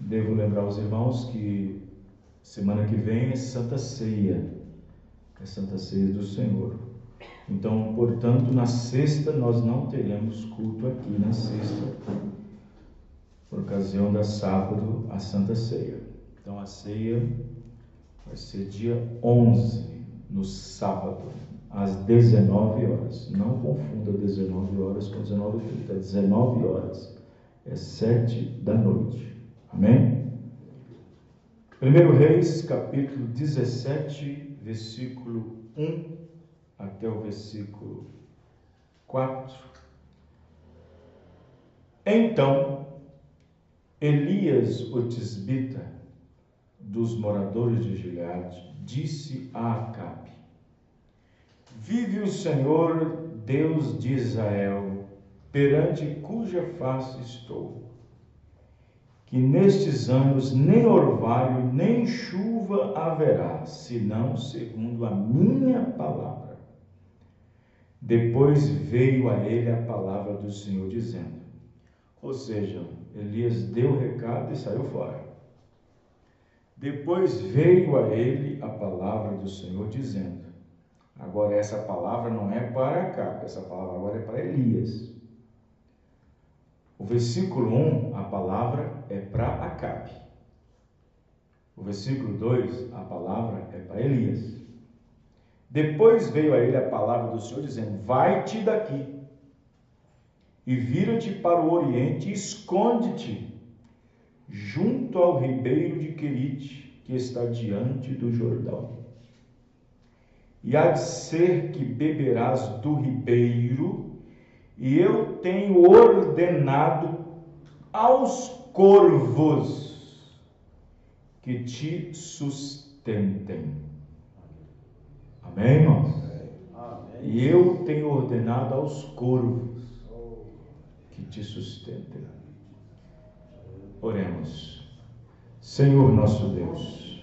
Devo lembrar aos irmãos que semana que vem é Santa Ceia. É Santa Ceia do Senhor. Então, portanto, na sexta nós não teremos culto aqui na sexta, por ocasião da sábado, a Santa Ceia. Então, a ceia vai ser dia 11, no sábado, às 19 horas. Não confunda 19 horas com 19h30. 19 horas é 7 da noite. Amém? 1 Reis, capítulo 17, versículo 1 até o versículo 4. Então, Elias, o tisbita, dos moradores de Gileade, disse a Acabe: Vive o Senhor, Deus de Israel, perante cuja face estou, que nestes anos nem orvalho nem chuva haverá, senão segundo a minha palavra. Depois veio a ele a palavra do Senhor dizendo, ou seja, Elias deu o recado e saiu fora. Depois veio a ele a palavra do Senhor dizendo, agora essa palavra não é para Acabe, essa palavra agora é para Elias. O versículo 1, a palavra é para Acabe. O versículo 2, a palavra é para Elias. Depois veio a ele a palavra do Senhor dizendo, vai-te daqui e vira-te para o oriente e esconde-te junto ao ribeiro de Querite, que está diante do Jordão. E há de ser que beberás do ribeiro, e eu tenho ordenado aos corvos que te sustentem. Amém, irmãos? Amém. E eu tenho ordenado aos corvos que te sustentem. Oremos. Senhor nosso Deus,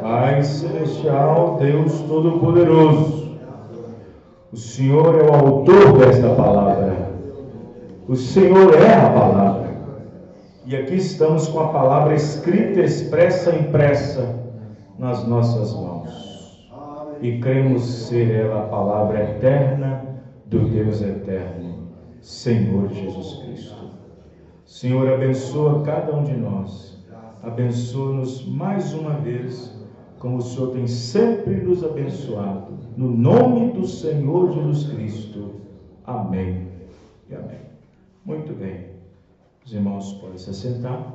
Pai Celestial, Deus Todo-Poderoso, o Senhor é o autor desta palavra. O Senhor é a palavra. E aqui estamos com a palavra escrita, expressa, impressa nas nossas mãos. E cremos ser ela a palavra eterna do Deus eterno, Senhor Jesus Cristo. Senhor, abençoa cada um de nós. Abençoa-nos mais uma vez, como o Senhor tem sempre nos abençoado. No nome do Senhor Jesus Cristo. Amém e amém. Muito bem. Os irmãos podem se assentar.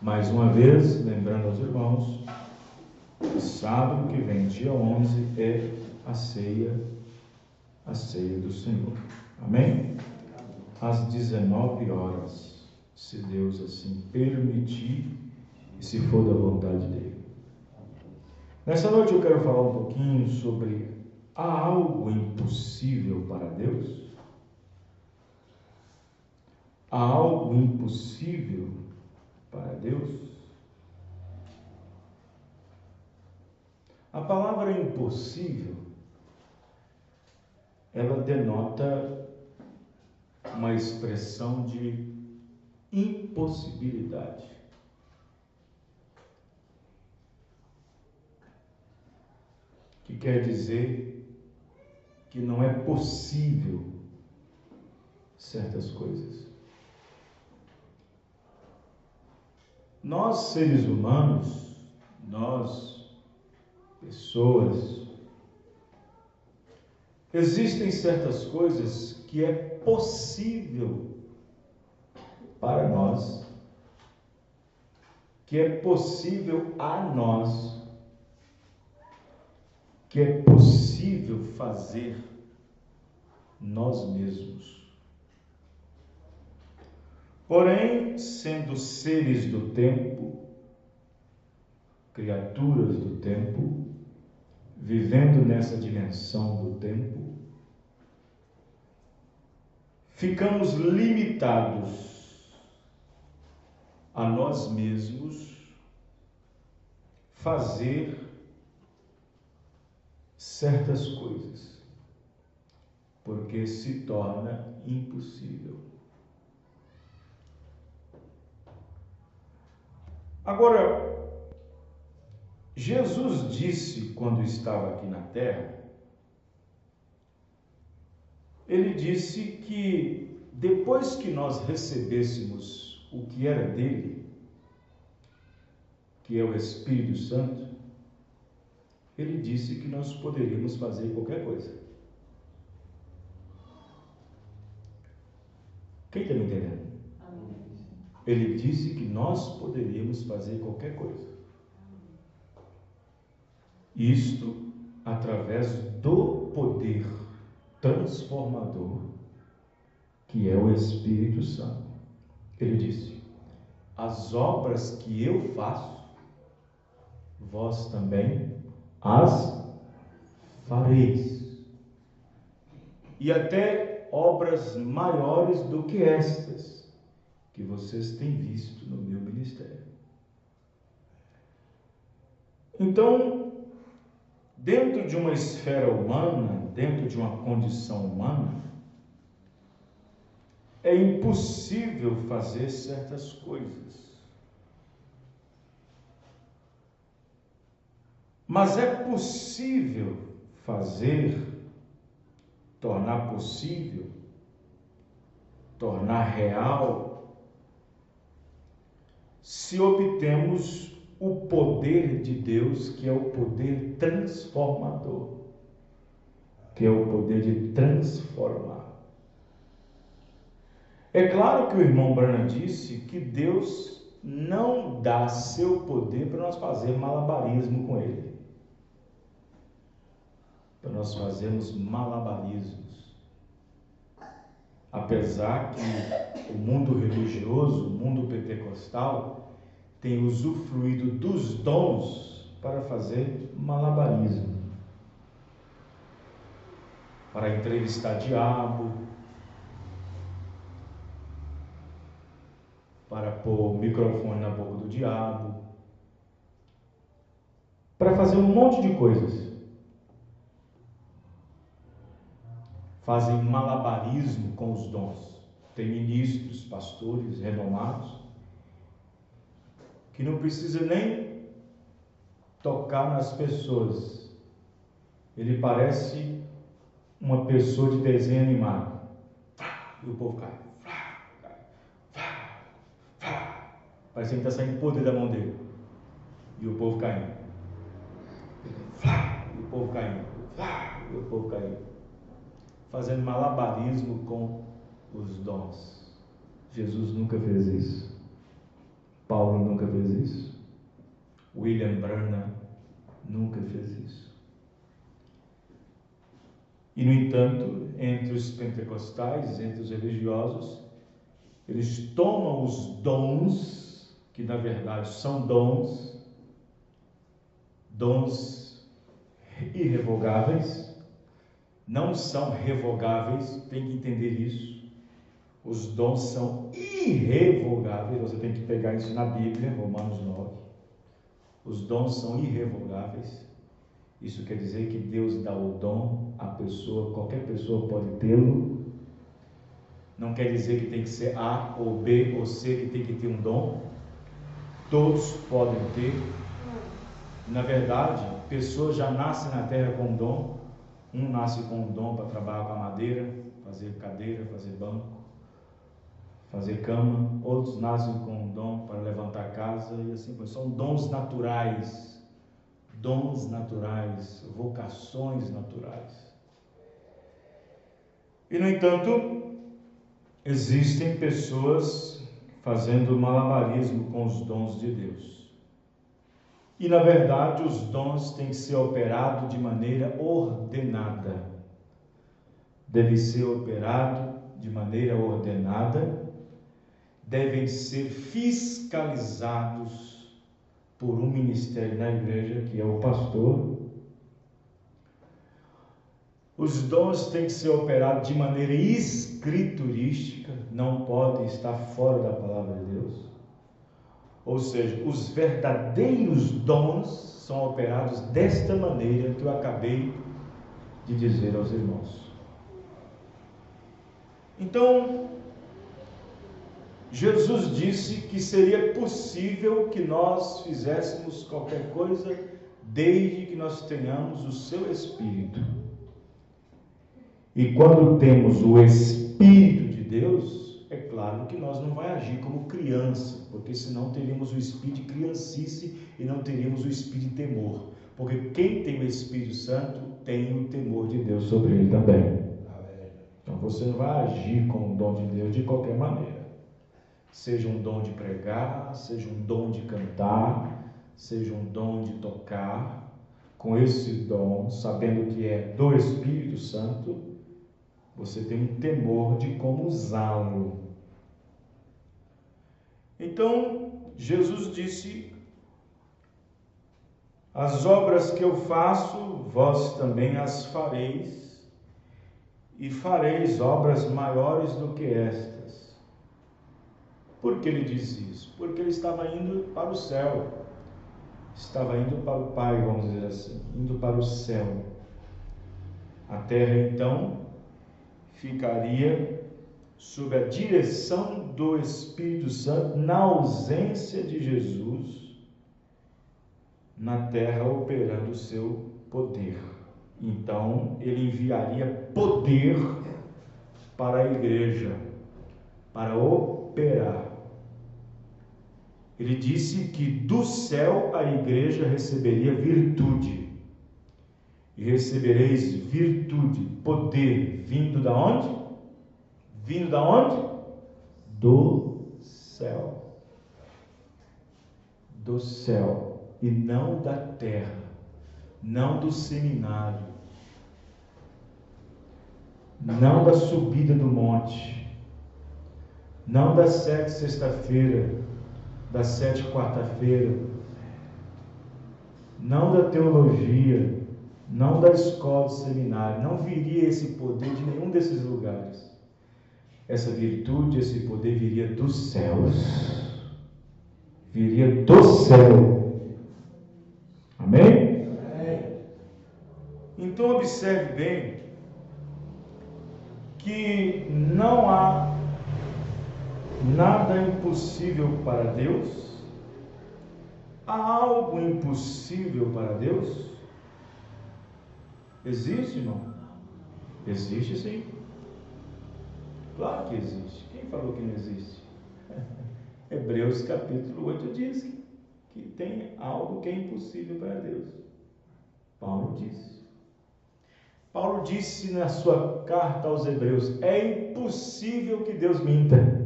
Mais uma vez, lembrando aos irmãos, que sábado que vem, dia 11, é a ceia do Senhor. Amém? Às 19 horas, se Deus assim permitir e se for da vontade dele. Nessa noite eu quero falar um pouquinho sobre: há algo impossível para Deus? Há algo impossível para Deus? A palavra impossível, ela denota uma expressão de impossibilidade. Que quer dizer que não é possível certas coisas. Nós, seres humanos, nós, pessoas, existem certas coisas que é possível para nós, que é possível a nós, que é possível fazer nós mesmos. Porém, sendo seres do tempo, criaturas do tempo, vivendo nessa dimensão do tempo, ficamos limitados a nós mesmos fazer certas coisas, porque se torna impossível. Agora, Jesus disse quando estava aqui na terra, ele disse que depois que nós recebêssemos o que era dele, que é o Espírito Santo, ele disse que nós poderíamos fazer qualquer coisa. Quem está me entendendo? Ele disse que nós poderíamos fazer qualquer coisa. Isto através do poder transformador que é o Espírito Santo. Ele disse: as obras que eu faço, vós também as fareis, e até obras maiores do que estas que vocês têm visto no meu ministério. Então, dentro de uma esfera humana, dentro de uma condição humana, é impossível fazer certas coisas. Mas é possível fazer, tornar possível, tornar real, se obtemos o poder de Deus, que é o poder transformador, que é o poder de transformar. É claro que o irmão Branham disse que Deus não dá seu poder para nós fazer malabarismo com ele, para nós fazermos malabarismos. Apesar que o mundo religioso, o mundo pentecostal, tem usufruído dos dons para fazer malabarismo, para entrevistar diabo, para pôr o microfone na boca do diabo, para fazer um monte de coisas. Fazem malabarismo com os dons. Tem ministros, pastores renomados, que não precisa nem tocar nas pessoas. Ele parece uma pessoa de desenho animado. E o povo cai. Parece que está saindo poder da mão dele. E o povo caindo. E o povo caindo. E o povo caindo. Fazendo malabarismo com os dons. Jesus nunca fez isso. Paulo nunca fez isso. William Branham nunca fez isso. E, no entanto, entre os pentecostais, entre os religiosos, eles tomam os dons, que na verdade são dons irrevogáveis, não são revogáveis, tem que entender isso. Os dons são irrevogáveis, você tem que pegar isso na Bíblia, Romanos 9. Os dons são irrevogáveis. Isso quer dizer que Deus dá o dom à pessoa, qualquer pessoa pode tê-lo. Não quer dizer que tem que ser A ou B ou C que tem que ter um dom. Todos podem ter. Na verdade, pessoas já nascem na terra com um dom. Um nasce com um dom para trabalhar com a madeira, fazer cadeira, fazer banco, fazer cama. Outros nascem com um dom para levantar casa e assim, são dons naturais. Dons naturais, vocações naturais. E, no entanto, existem pessoas fazendo malabarismo com os dons de Deus. E, na verdade, os dons têm que ser operados de maneira ordenada. Deve ser operado de maneira ordenada, devem ser fiscalizados por um ministério na igreja, que é o pastor. Os dons têm que ser operados de maneira escriturística, não podem estar fora da palavra de Deus. Ou seja, os verdadeiros dons são operados desta maneira que eu acabei de dizer aos irmãos. Então, Jesus disse que seria possível que nós fizéssemos qualquer coisa desde que nós tenhamos o seu Espírito. E quando temos o Espírito de Deus, é claro que nós não vamos agir como criança, porque senão teríamos o espírito de criancice e não teríamos o espírito de temor. Porque quem tem o Espírito Santo tem o temor de Deus sobre ele também. Então você não vai agir com o dom de Deus de qualquer maneira. Seja um dom de pregar, seja um dom de cantar, seja um dom de tocar. Com esse dom, sabendo que é do Espírito Santo, você tem um temor de como usá-lo. Então, Jesus disse: as obras que eu faço, vós também as fareis, e fareis obras maiores do que estas. Por que ele diz isso? Porque ele estava indo para o céu, estava indo para o Pai, vamos dizer assim, indo para o céu. A terra, então, ficaria sob a direção do Espírito Santo, na ausência de Jesus, na terra operando o seu poder. Então, ele enviaria poder para a igreja, para operar. Ele disse que do céu a igreja receberia virtude. E recebereis virtude, poder, vindo da onde? Vindo da onde? Do céu. Do céu. E não da terra. Não do seminário. Não da subida do monte. Não da 7ª sexta-feira. Da 7ª quarta-feira. Não da teologia. Não da escola, do seminário. Não viria esse poder de nenhum desses lugares. Essa virtude, esse poder viria dos céus. Viria do céu. Amém? Amém. Então observe bem que não há nada impossível para Deus. Há algo impossível para Deus? Existe, irmão? Existe, sim. Claro que existe. Quem falou que não existe? Hebreus capítulo 8 diz que tem algo que é impossível para Deus. Paulo disse. Paulo disse na sua carta aos Hebreus: é impossível que Deus minta.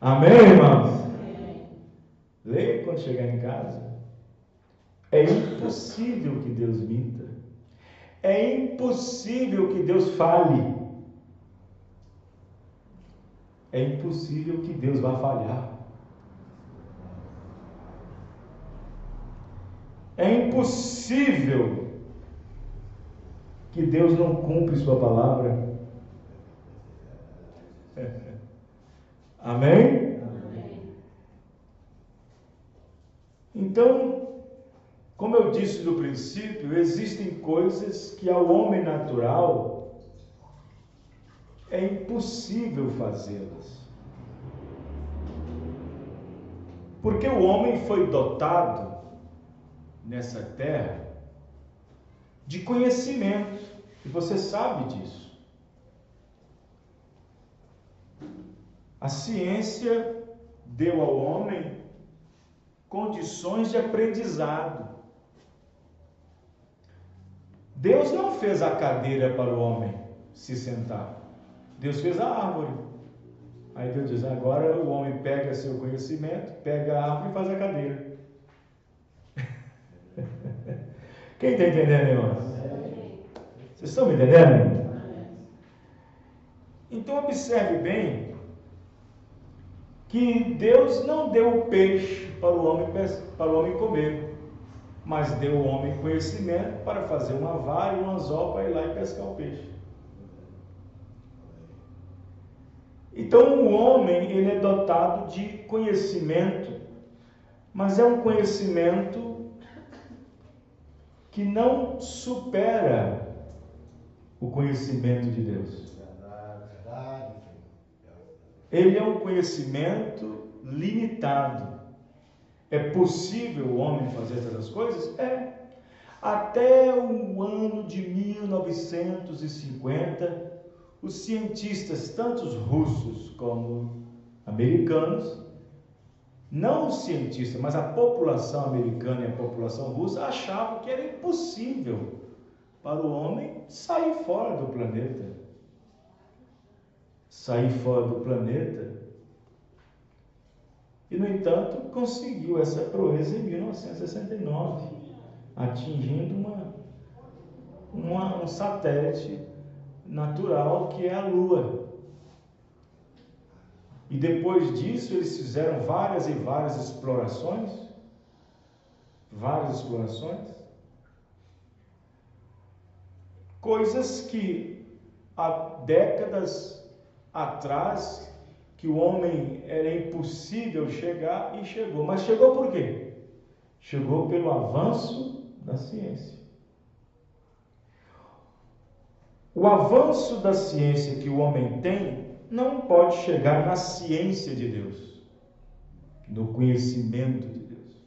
Amém, irmãos? Leia quando chegar em casa. É impossível que Deus minta. É impossível que Deus fale. É impossível que Deus vá falhar. É impossível que Deus não cumpra sua palavra. Amém? Amém. Então, como eu disse no princípio, existem coisas que ao homem natural é impossível fazê-las. Porque o homem foi dotado nessa terra de conhecimento, e você sabe disso. A ciência deu ao homem condições de aprendizado. Deus não fez a cadeira para o homem se sentar. Deus fez a árvore. Aí Deus diz: agora o homem pega seu conhecimento, pega a árvore e faz a cadeira. Quem está entendendo, irmãos? Vocês estão me entendendo? Então observe bem que Deus não deu o peixe para o homem comer, mas deu ao homem conhecimento para fazer uma vara e um anzol para ir lá e pescar o peixe. Então o homem, ele é dotado de conhecimento, mas é um conhecimento que não supera o conhecimento de Deus. ele é um conhecimento limitado. É possível o homem fazer essas coisas? É. Até o ano de 1950, os cientistas, tanto os russos como americanos, não os cientistas, mas a população americana e a população russa achavam que era impossível para o homem sair fora do planeta. Sair fora do planeta. E, no entanto, conseguiu essa proeza em 1969, atingindo um satélite natural que é a Lua. E depois disso eles fizeram várias e várias explorações, coisas que há décadas atrás que o homem era impossível chegar e chegou. Mas chegou por quê? Chegou pelo avanço da ciência. O avanço da ciência que o homem tem não pode chegar na ciência de Deus, no conhecimento de Deus.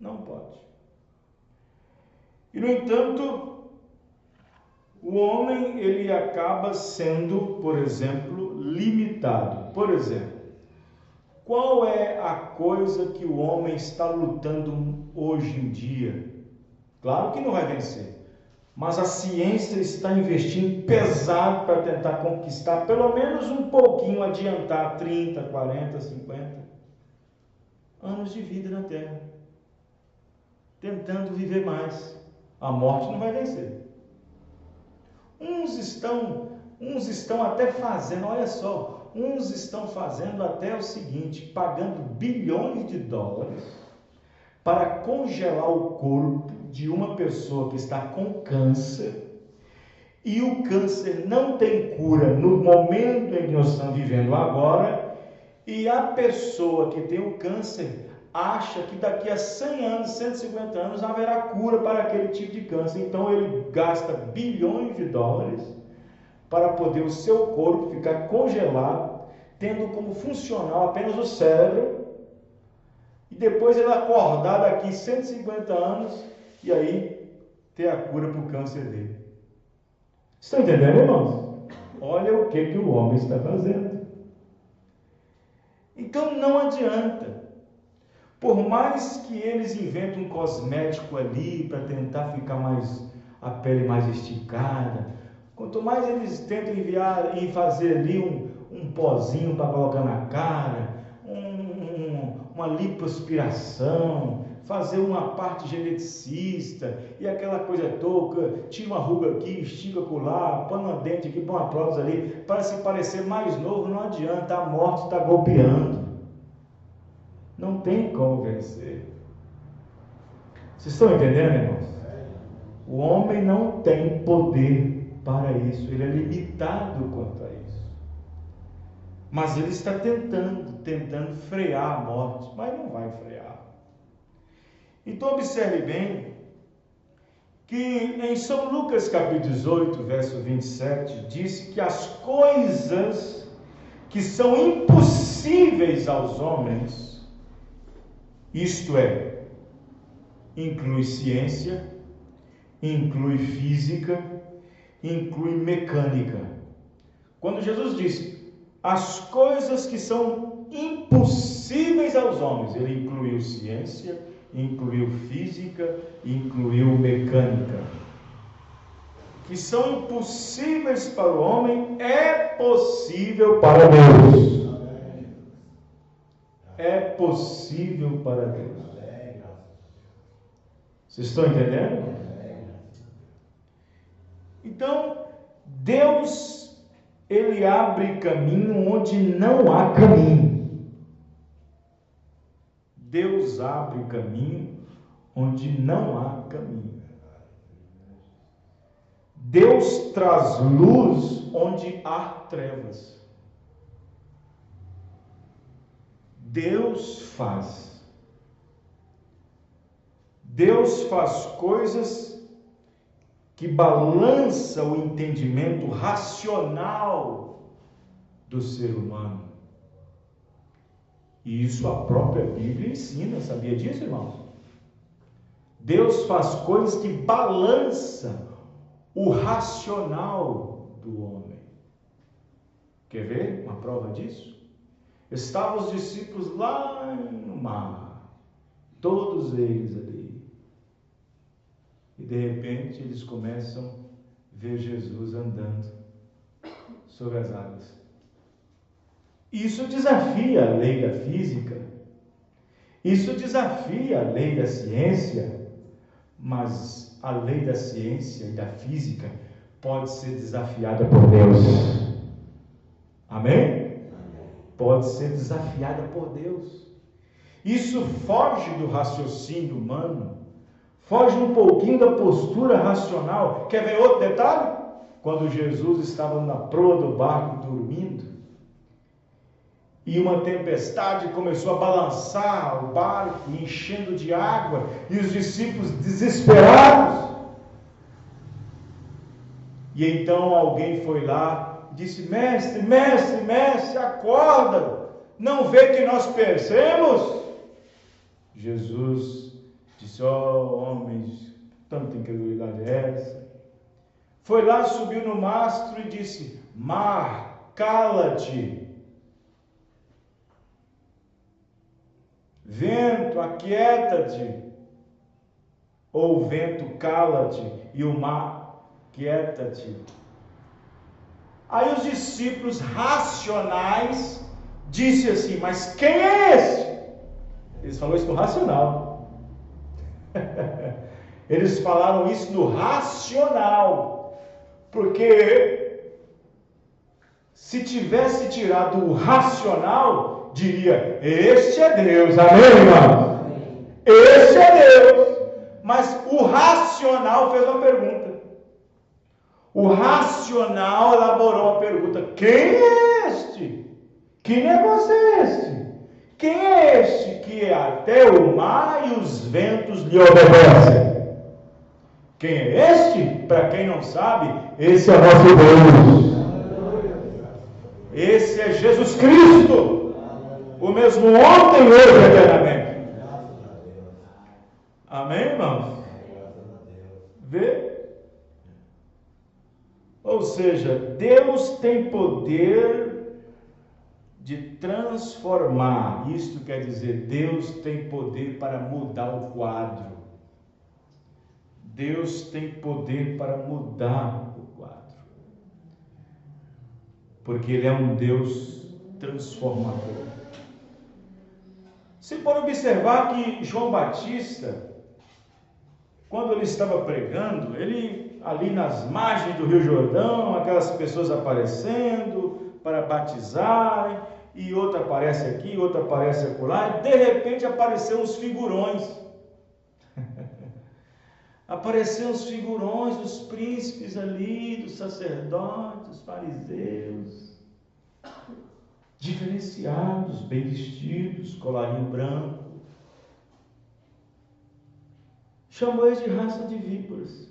Não pode. E, no entanto, o homem, ele acaba sendo, por exemplo, limitado. Por exemplo, qual é a coisa que o homem está lutando hoje em dia? Claro que não vai vencer, mas a ciência está investindo pesado para tentar conquistar pelo menos um pouquinho, adiantar 30, 40, 50 anos de vida na Terra, tentando viver mais. A morte não vai vencer. Uns estão até fazendo, olha só, uns estão fazendo até o seguinte, pagando bilhões de dólares para congelar o corpo de uma pessoa que está com câncer, e o câncer não tem cura no momento em que nós estamos vivendo agora, e a pessoa que tem o câncer acha que daqui a 100 anos, 150 anos, haverá cura para aquele tipo de câncer. Então ele gasta bilhões de dólares para poder o seu corpo ficar congelado, tendo como funcional apenas o cérebro, e depois ele acordar daqui 150 anos e aí ter a cura para o câncer dele. Estão entendendo, irmãos? Olha o que o homem está fazendo. Então não adianta. Por mais que eles inventem um cosmético ali para tentar ficar a pele mais esticada, quanto mais eles tentam enviar e fazer ali um pozinho para colocar na cara, uma lipoaspiração, fazer uma parte geneticista e aquela coisa toda, tira uma ruga aqui, estica acolá, põe um dente aqui, põe uma prótese ali, para se parecer mais novo, não adianta, a morte está golpeando. Não tem como vencer. Vocês estão entendendo, irmãos? O homem não tem poder para isso, ele é limitado quanto a isso. Mas ele está tentando frear a morte, mas não vai frear. Então observe bem que em São Lucas capítulo 18, verso 27, disse que as coisas que são impossíveis aos homens, isto é, inclui ciência, inclui física, inclui mecânica. Quando Jesus disse as coisas que são impossíveis aos homens, ele incluiu ciência, incluiu física, incluiu mecânica. Que são impossíveis para o homem, é possível para Deus. É possível para Deus. Vocês estão entendendo? Então, Deus, ele abre caminho onde não há caminho. Deus abre caminho onde não há caminho. Deus traz luz onde há trevas. Deus faz coisas que balançam o entendimento racional do ser humano. E isso a própria Bíblia ensina, sabia disso, irmãos? Deus faz coisas que balançam o racional do homem. Quer ver uma prova disso? Estavam os discípulos lá no mar, todos eles ali. E de repente eles começam a ver Jesus andando sobre as águas. Isso desafia a lei da física, isso desafia a lei da ciência, mas a lei da ciência e da física pode ser desafiada por Deus. Amém? Pode ser desafiada por Deus. Isso foge do raciocínio humano, foge um pouquinho da postura racional. Quer ver outro detalhe? Quando Jesus estava na proa do barco dormindo, e uma tempestade começou a balançar o barco, enchendo de água, e os discípulos desesperados. E então alguém foi lá e disse: mestre, mestre, mestre, acorda, não vê que nós perecemos? Jesus disse: homens, tanta incredulidade é essa? Foi lá, subiu no mastro e disse: mar, cala-te. Vento, aquieta-te. Ou vento, cala-te. E o mar, quieta-te. Aí os discípulos racionais disse assim: mas quem é esse? Eles falaram isso no racional. Eles falaram isso no racional. Porque se tivesse tirado o racional, diria: este é Deus. Amém, irmão? Este é Deus. Mas o racional fez uma pergunta. O racional elaborou uma pergunta: quem é este? Que negócio é este? Quem é este que até o mar e os ventos lhe obedecem? Quem é este? Para quem não sabe, esse é o nosso Deus. Esse é Jesus Cristo, o mesmo ontem, hoje e eternamente. Amém, irmãos? Vê? Ou seja, Deus tem poder de transformar. Isto quer dizer, Deus tem poder para mudar o quadro. Deus tem poder para mudar o quadro. Porque Ele é um Deus transformador. Você pode observar que João Batista, quando ele estava pregando, ele ali nas margens do Rio Jordão, aquelas pessoas aparecendo para batizarem, e outra aparece aqui, outra aparece acolá, e de repente apareceram os figurões. Apareceram os figurões dos príncipes ali, dos sacerdotes, dos fariseus, diferenciados, bem vestidos, colarinho branco. Chamou eles de raça de víboras.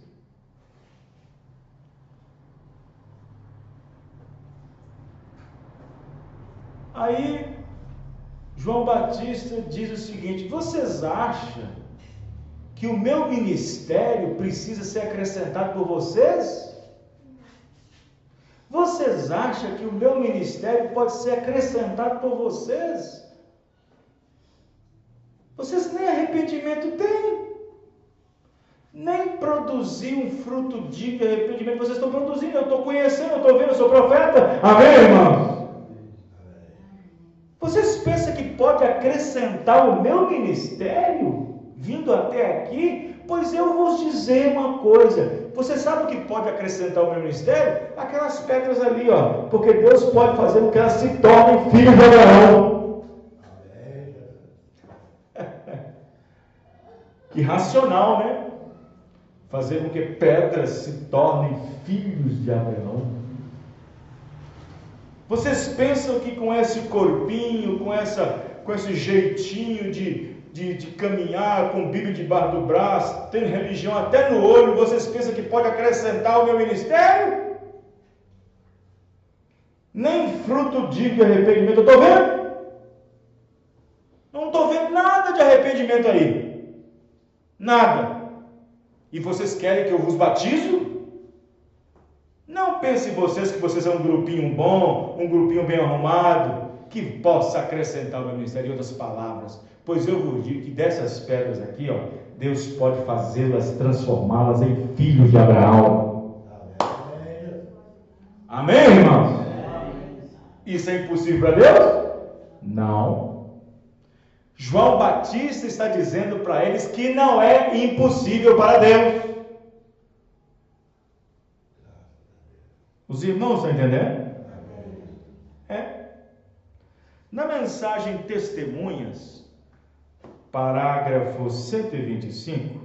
Aí, João Batista diz o seguinte: vocês acham que o meu ministério precisa ser acrescentado por vocês? Vocês acham que o meu ministério pode ser acrescentado por vocês? Vocês nem arrependimento têm, nem produzir um fruto digno de arrependimento vocês estão produzindo. Eu estou conhecendo, eu estou vendo, eu sou profeta. Amém, irmãos? Vocês pensam que pode acrescentar o meu ministério vindo até aqui? Pois eu vos dizer uma coisa: você sabe o que pode acrescentar o meu ministério? Aquelas pedras ali, ó, porque Deus pode fazer com que elas se tornem filhos de Abraão. Que racional, né? Fazer com que pedras se tornem filhos de Abraão. Vocês pensam que com esse corpinho, com esse jeitinho de caminhar com Bíblia debaixo do braço, tendo religião até no olho, vocês pensam que pode acrescentar o meu ministério? Nem fruto digno de arrependimento. Eu estou vendo? Não estou vendo nada de arrependimento aí. Nada. E vocês querem que eu vos batizo? Não pensem vocês que vocês são um grupinho bom, um grupinho bem arrumado, que possa acrescentar o meu ministério. Em outras palavras, pois eu vos digo que dessas pedras aqui, ó, Deus pode fazê-las, transformá-las em filhos de Abraão. Amém, irmãos? Isso é impossível para Deus? Não. João Batista está dizendo para eles que não é impossível para Deus. Os irmãos estão entendendo? É. Na mensagem Testemunhas, parágrafo 125,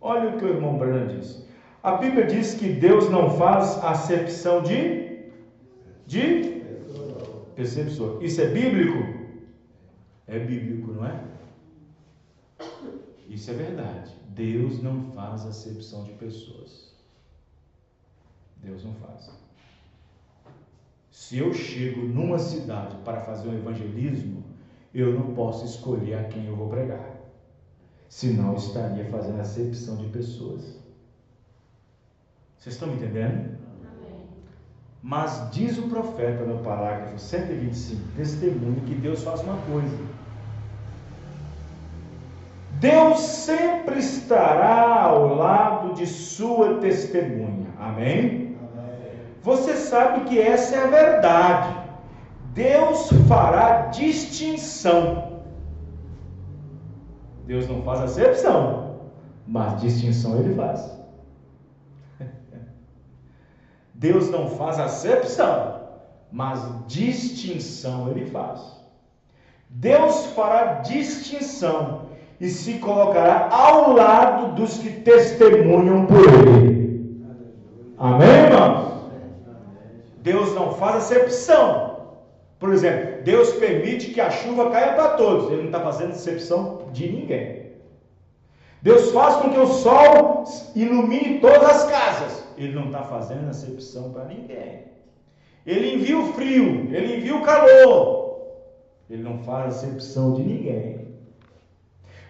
olha o que o irmão Branham diz. A Bíblia diz que Deus não faz acepção de percepção. Isso é bíblico? É bíblico, não é? Isso é verdade. Deus não faz acepção de pessoas. Deus não faz. Se eu chego numa cidade para fazer um evangelismo, eu não posso escolher a quem eu vou pregar. Senão eu estaria fazendo acepção de pessoas. Vocês estão me entendendo? Mas diz o profeta no parágrafo 125, testemunho, que Deus faz uma coisa. Deus sempre estará ao lado de sua testemunha. Amém? Você sabe que essa é a verdade. Deus fará distinção. Deus não faz acepção, mas distinção Ele faz. Deus não faz acepção, mas distinção Ele faz. Deus fará distinção e se colocará ao lado dos que testemunham por Ele. Amém, irmãos? Deus não faz acepção. Por exemplo, Deus permite que a chuva caia para todos. Ele não está fazendo acepção de ninguém. Deus faz com que o sol ilumine todas as casas. Ele não está fazendo acepção para ninguém. Ele envia o frio, Ele envia o calor. Ele não faz acepção de ninguém.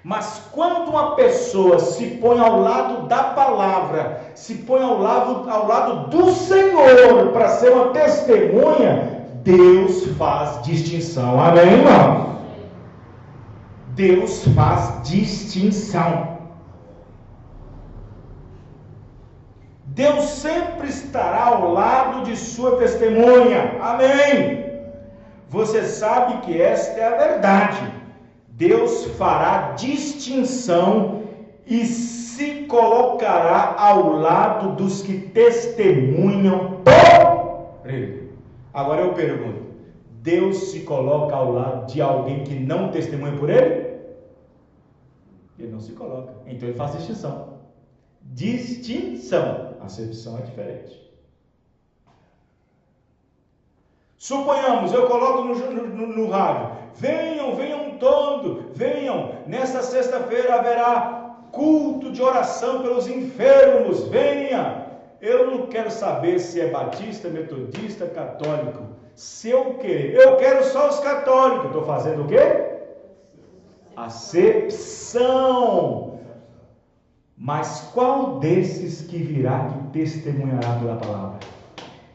Mas quando uma pessoa se põe ao lado da palavra, se põe ao lado do Senhor para ser uma testemunha, Deus faz distinção. Amém, irmão? Deus faz distinção. Deus sempre estará ao lado de sua testemunha. Amém? Você sabe que esta é a verdade. Deus fará distinção e se colocará ao lado dos que testemunham por Ele. Agora eu pergunto, Deus se coloca ao lado de alguém que não testemunha por Ele? Ele não se coloca. Então Ele faz distinção. Distinção. A acepção é diferente. Suponhamos, eu coloco no rádio, venham todos, venham, nesta sexta-feira haverá culto de oração pelos enfermos, venha. Eu não quero saber se é batista, metodista, católico. Se eu querer, eu quero só os católicos. Estou fazendo o quê? Acepção. Mas qual desses que virá que testemunhará pela palavra?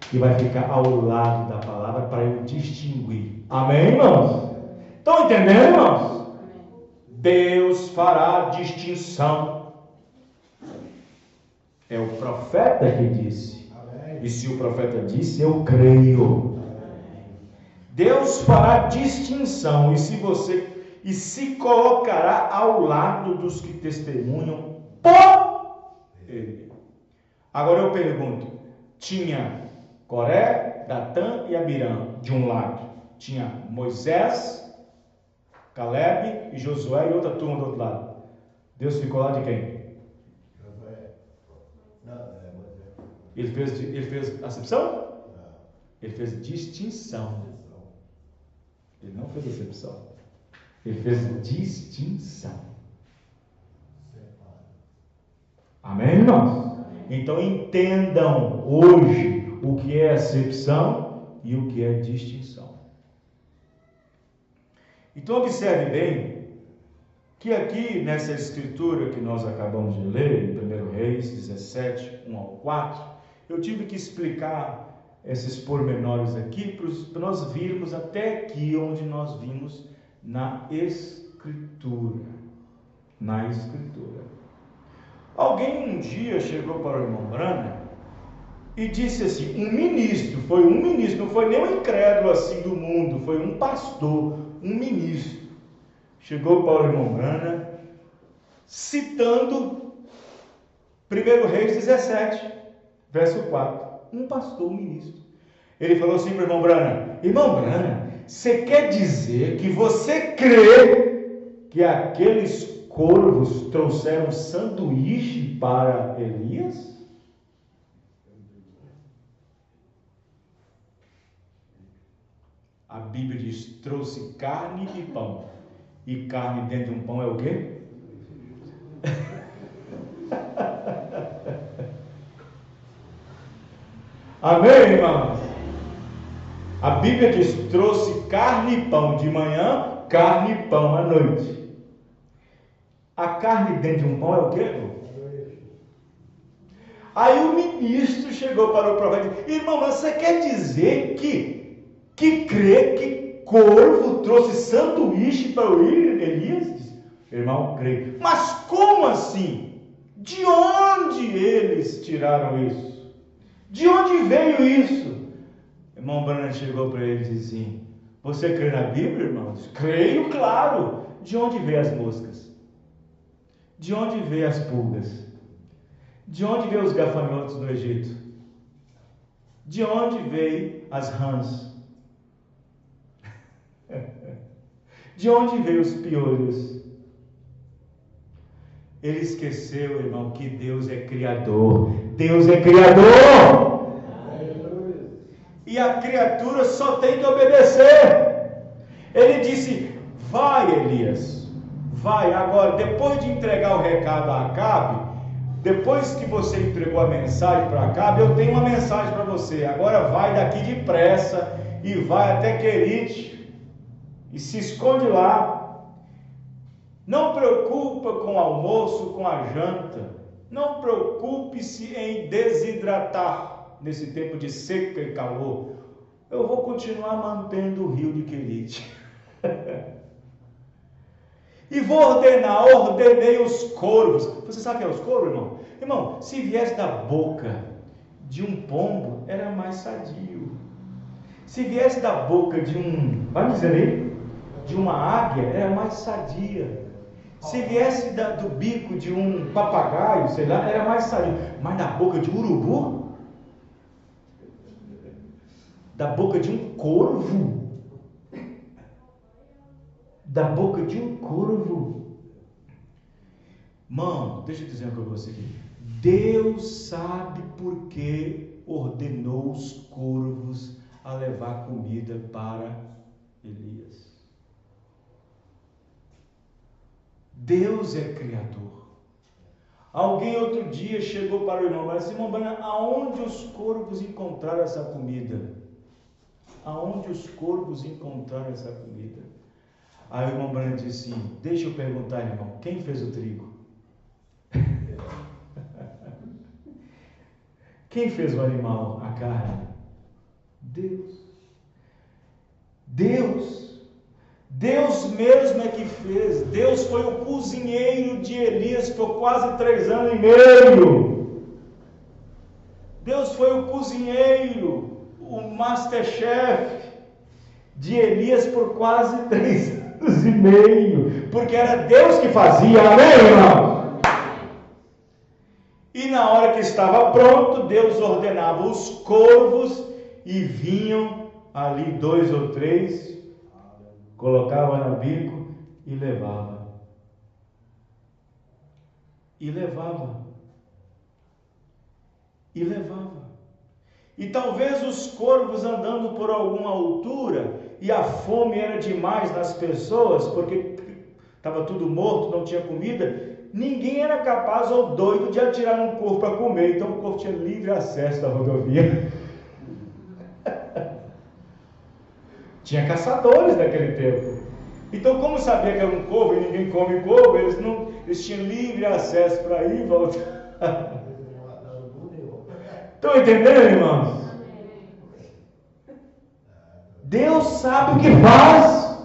Que vai ficar ao lado da palavra para eu distinguir. Amém, irmãos? Estão entendendo, irmãos? Deus fará distinção. É o profeta que disse. E se o profeta disse, eu creio. Deus fará distinção e se colocará ao lado dos que testemunham por Ele. Agora eu pergunto, tinha Coré, Datã e Abirã de um lado, tinha Moisés, Caleb e Josué e outra turma do outro lado. Deus ficou lá de quem? Ele fez acepção? Ele fez distinção. Ele não fez acepção. Ele fez distinção. Amém, irmãos? Então entendam hoje o que é acepção e o que é distinção. Então observe bem que aqui nessa escritura que nós acabamos de ler, em 1 Reis 17, 1 ao 4, eu tive que explicar esses pormenores aqui para nós virmos até aqui onde nós vimos na escritura. Na escritura. Alguém um dia chegou para o irmão Branham e disse assim, um ministro, não foi nem um incrédulo assim do mundo, foi um pastor, um ministro, chegou para o irmão Branham, citando 1 Reis 17, verso 4, um pastor, um ministro. Ele falou assim para o irmão Branham, você quer dizer que você crê que aqueles corvos trouxeram sanduíche para Elias? A Bíblia diz, trouxe carne e pão. E carne dentro de um pão é o quê? Amém, irmãos? A Bíblia diz, trouxe carne e pão de manhã, carne e pão à noite. A carne dentro de um pão é o quê? Aí o ministro chegou para o profeta e disse, irmão, mas você quer dizer que crê que corvo trouxe sanduíche para o Elias? Irmão, creio. Mas como assim? De onde eles tiraram isso? De onde veio isso? Irmão Branham chegou para ele e disse assim, você crê na Bíblia, irmãos? Creio, claro. De onde veio as moscas? De onde veio as pulgas? De onde veio os gafanhotos no Egito? De onde veio as rãs? De onde veio os piolhos? Ele esqueceu, irmão, que Deus é Criador. Deus é Criador! E a criatura só tem que obedecer. Ele disse, vai Elias, vai agora, depois de entregar o recado a Acabe, depois que você entregou a mensagem para Acabe, eu tenho uma mensagem para você, agora vai daqui depressa e vai até Querite e se esconde lá. Não preocupa com o almoço, com a janta, não preocupe-se em desidratar nesse tempo de seca e calor. Eu vou continuar mantendo o rio de Querite. E vou ordenei os corvos. Você sabe o que é os corvos, irmão? Irmão, se viesse da boca de um pombo, era mais sadio. Se viesse da boca de vai dizer aí, de uma águia, era mais sadia. Se viesse do bico de um papagaio, sei lá, era mais sadio. Mas da boca de um urubu? Da boca de um corvo? Da boca de um corvo? Mano, deixa eu dizer uma coisa para você aqui. Deus sabe por que ordenou os corvos a levar comida para Elias. Deus é Criador. Alguém outro dia chegou para o irmão e disse, irmão Branham, aonde os corvos encontraram essa comida? Aonde os corvos encontraram essa comida? Aí o irmão Branham disse assim, deixa eu perguntar, irmão, quem fez o trigo? Quem fez o animal, a carne? Deus. Deus mesmo é que fez. Deus foi o cozinheiro de Elias por quase 3 anos e meio. Deus foi o cozinheiro, o masterchef de Elias por quase 3 anos e meio. Porque era Deus que fazia, amém, irmão? E na hora que estava pronto, Deus ordenava os corvos e vinham ali 2 ou 3, colocava no bico e levava. E levava. E levava. E talvez os corvos andando por alguma altura, e a fome era demais nas pessoas, porque estava tudo morto, não tinha comida, ninguém era capaz ou doido de atirar num corvo para comer, então o corvo tinha livre acesso à rodovia. Tinha caçadores naquele tempo. Então, como sabia que era um corvo e ninguém come corvo, eles tinham livre acesso para ir e voltar. Estão entendendo, irmãos? Deus sabe o que faz.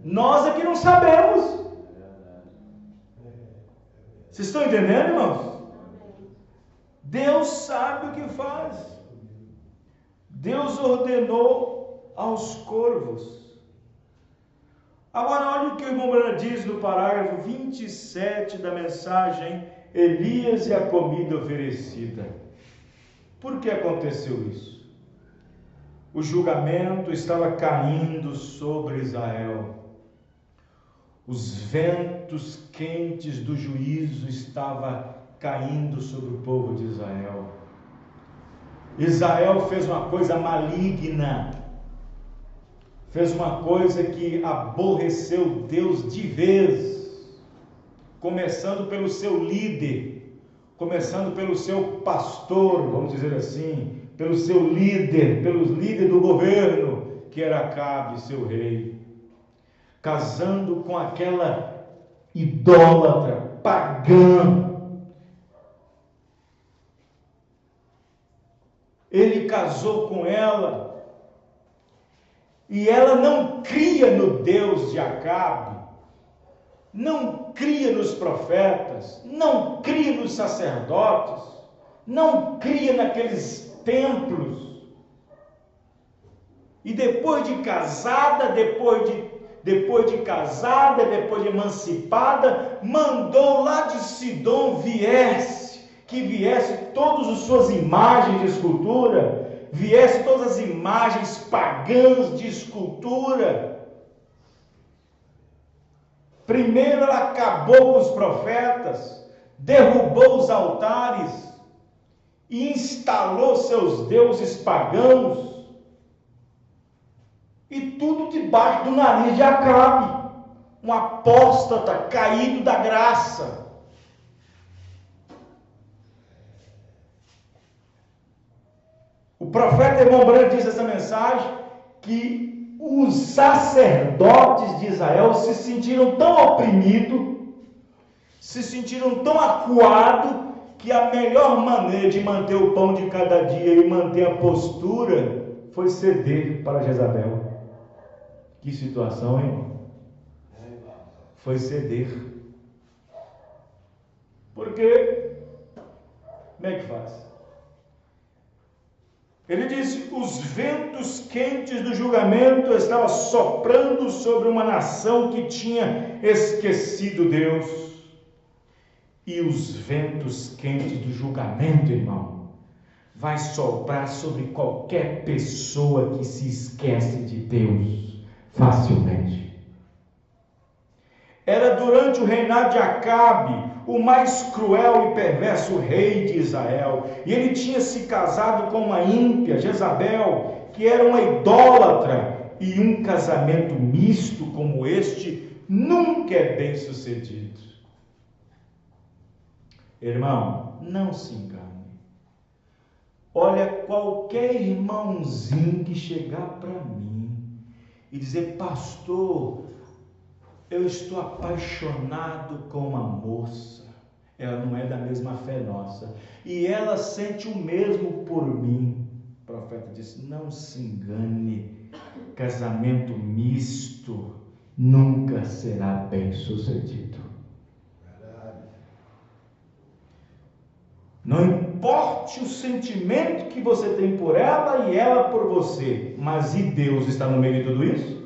Nós é que não sabemos. Vocês estão entendendo, irmãos? Deus sabe o que faz. Deus ordenou aos corvos. Agora, olha o que o irmão Branham diz no parágrafo 27 da mensagem Elias e a comida oferecida. Por que aconteceu isso? O julgamento estava caindo sobre Israel. Os ventos quentes do juízo estavam caindo sobre o povo de Israel. Israel fez uma coisa maligna, fez uma coisa que aborreceu Deus de vez, começando pelo seu líder, começando pelo seu pastor, vamos dizer assim, pelo seu líder, pelo líder do governo, que era Acabe, seu rei, casando com aquela idólatra, pagã. Ele casou com ela, e ela não cria no Deus de Acabe, não cria nos profetas, não cria nos sacerdotes, não cria naqueles templos. E depois de casada, depois de emancipada, mandou lá de Sidom que viesse todas as suas imagens de escultura, viesse todas as imagens pagãs de escultura. Primeiro ela acabou com os profetas, derrubou os altares e instalou seus deuses pagãos, e tudo debaixo do nariz de Acabe, um apóstata caído da graça. O profeta irmão Branham diz nessa mensagem que os sacerdotes de Israel se sentiram tão oprimidos, se sentiram tão acuados, que a melhor maneira de manter o pão de cada dia e manter a postura foi ceder para Jezabel. Que situação, hein? Foi ceder. Porque, como é que faz? Ele disse: os ventos quentes do julgamento estavam soprando sobre uma nação que tinha esquecido Deus. E os ventos quentes do julgamento, irmão, vai soprar sobre qualquer pessoa que se esquece de Deus facilmente. Era durante o reinado de Acabe, o mais cruel e perverso rei de Israel, e ele tinha se casado com uma ímpia, Jezabel, que era uma idólatra, e um casamento misto como este nunca é bem sucedido. Irmão, não se engane. Olha, qualquer irmãozinho que chegar para mim e dizer: pastor, eu estou apaixonado com uma moça, ela não é da mesma fé nossa, e ela sente o mesmo por mim. O profeta disse: não se engane, casamento misto nunca será bem sucedido. Não importe o sentimento que você tem por ela e ela por você, mas e Deus está no meio de tudo isso?